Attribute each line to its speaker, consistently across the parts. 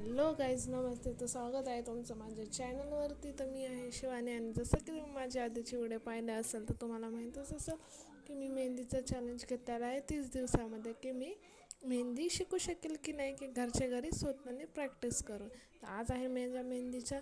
Speaker 1: Hello guys, नमस्ते. तर स्वागत आहे तुमचं माझ्या चॅनलवरती. तर मी आहे शिवानी आणि जसं की तुम्ही माझ्या आधीची व्हिडिओ पाहिले असेल तर तुम्हाला माहीतच असेल की मी मेहंदीचं चॅलेंज घेतलेलं आहे 30 दिवसामध्ये, की मी मेहंदी शिकू शकेल की नाही, की घरच्या घरी स्वतःने प्रॅक्टिस करून. तर आज आहे माझ्या मेहंदीच्या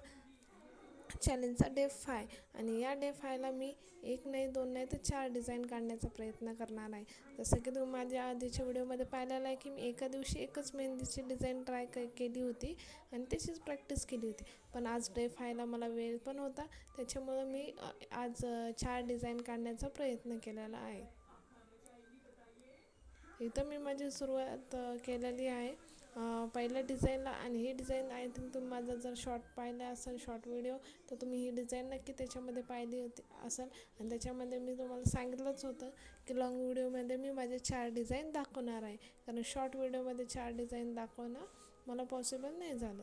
Speaker 1: चॅलेंजचा डे 5 आणि या डे 5ला मी एक नाही, दोन नाही तर 4 डिझाईन काढण्याचा प्रयत्न करणार आहे. जसं की तुम्ही माझ्या आधीच्या व्हिडिओमध्ये पाहिलेलं आहे की मी एका दिवशी एकच मेहंदीची डिझाईन ट्राय केली होती आणि त्याचीच प्रॅक्टिस केली होती. पण आज डे 5ला मला वेळ पण होता, त्याच्यामुळं मी आज 4 डिझाईन काढण्याचा प्रयत्न केलेला आहे. इथं मी माझी सुरुवात केलेली आहे पहिल्या डिझाईनला. आणि ही डिझाईन आय थिंक तुम्ही माझा जर शॉर्ट पाहिला असेल, शॉर्ट व्हिडिओ, तर तुम्ही ही डिझाईन नक्की त्याच्यामध्ये पाहिली होती असेल. आणि त्याच्यामध्ये मी तुम्हाला सांगितलंच होतं की लॉंग व्हिडिओमध्ये मी माझे 4 डिझाईन दाखवणार आहे, कारण शॉर्ट व्हिडिओमध्ये 4 डिझाईन दाखवणं मला पॉसिबल नाही झालं.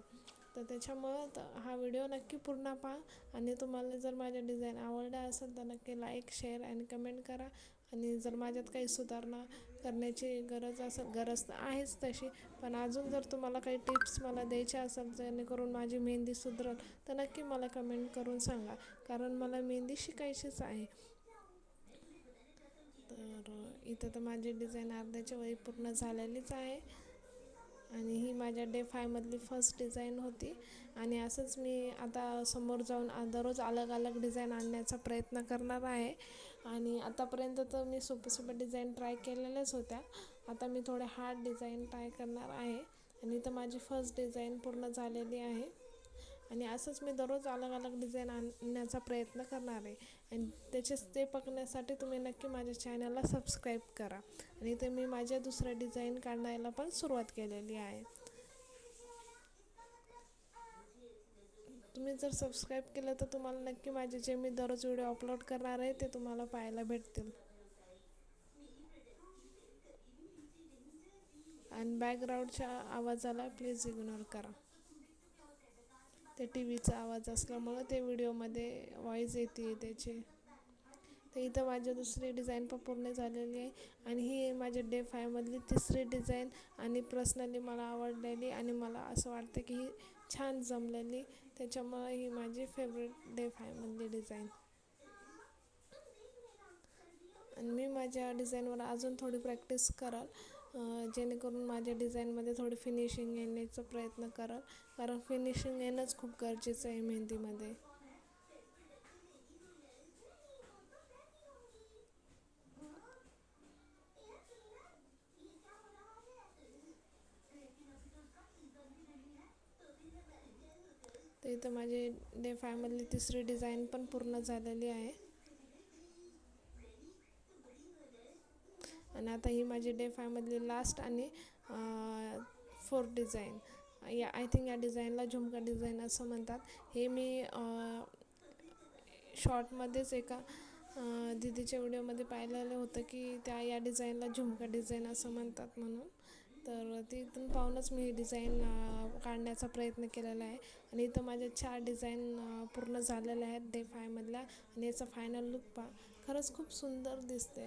Speaker 1: तर त्याच्यामुळं हा व्हिडिओ नक्की पूर्ण पहा. आणि तुम्हाला जर माझ्या डिझाईन आवडल्या असेल तर नक्की लाईक, शेअर आणि कमेंट करा. आणि जर माझ्यात काही सुधारणा करण्याची गरज असेल, गरज तर आहेच तशी, पण अजून जर तुम्हाला काही टिप्स मला द्यायच्या असेल जेणेकरून माझी मेहंदी सुधरेल, तर नक्की मला कमेंट करून सांगा, कारण मला मेहंदी शिकायचीच आहे. तर इथं तर माझी डिझाईन अर्ध्याच्या वरी पूर्ण झालेलीच आहे आणि ही माझ्या डे 5मधली फर्स्ट डिझाईन होती. आणि असंच मी आता समोर जाऊन दररोज अलग अलग डिझाईन आणण्याचा प्रयत्न करणार आहे. आणि आतापर्यंत तर मी सोपे डिझाईन ट्राय केलेल्याच होत्या. आता मी थोडे हार्ड डिझाईन ट्राय करणार आहे. आणि इथं माझी फर्स्ट डिझाईन पूर्ण झालेली आहे. आणि असंच मी दररोज अलग अलग डिझाईन आणण्याचा प्रयत्न करणार आहे. आणि त्याचे स्टेप बघण्यासाठी तुम्ही नक्की माझ्या चॅनलला सबस्क्राईब करा. आणि ते मी माझ्या दुसऱ्या डिझाईन काढायला पण सुरुवात केलेली आहे. तुम्ही जर सबस्क्राईब केलं तर तुम्हाला नक्की माझे जे मी दररोज व्हिडिओ अपलोड करणार आहे ते तुम्हाला पाहायला भेटतील. आणि बॅकग्राऊंडच्या आवाजाला प्लीज इग्नोर करा. ते टी व्हीचा आवाज असल्यामुळं ते व्हिडिओमध्ये व्हॉईस येते त्याची. तर इथं माझी दुसरी डिझाईन पण पूर्ण झालेली आहे. आणि ही माझ्या डे 5मधली तिसरी डिझाईन आणि पर्सनली मला आवडलेली आणि मला असं वाटतं की ही छान जमलेली, त्याच्यामुळं ही माझी फेवरेट डे 5मधली डिझाईन. आणि मी माझ्या डिझाईनवर अजून थोडी प्रॅक्टिस कराल, जेणेकरून माझ्या डिझाईनमध्ये थोडी फिनिशिंग येण्याचा प्रयत्न कराल, कारण फिनिशिंग येणंच खूप गरजेचं आहे मेहंदीमध्ये. तर इथं माझी डे 5मधली तिसरी डिझाईन पण पूर्ण झालेली आहे. आणि आता ही माझी डे 5मधली लास्ट आणि 4th डिझाईन. आय थिंक या डिझाईनला झुमका डिझाईन असं म्हणतात. हे मी शॉर्टमध्येच एका दीदीच्या व्हिडिओमध्ये पाहिलेलं होतं की या डिझाईनला झुमका डिझाईन असं म्हणतात म्हणून. तर तिथून पाहूनच मी ही डिझाईन काढण्याचा प्रयत्न केलेला आहे. आणि इथं माझ्या 4 डिझाईन पूर्ण झालेल्या आहेत डे 5मधल्या. आणि याचा फायनल लुक पहा, खरंच खूप सुंदर दिसते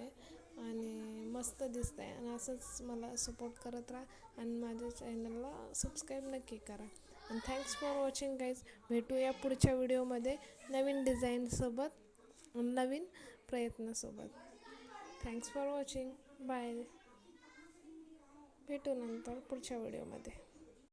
Speaker 1: आणि मस्त दिसतं आहे. आणि असंच मला सपोर्ट करत राहा आणि माझ्या चॅनलला सबस्क्राईब नक्की करा. आणि थँक्स फॉर वॉचिंग गाईज. भेटूया पुढच्या व्हिडिओमध्ये नवीन डिझाईनसोबत, नवीन प्रयत्नासोबत. Thanks for watching. बाय. भेटू नंतर पुढच्या व्हिडिओमध्ये.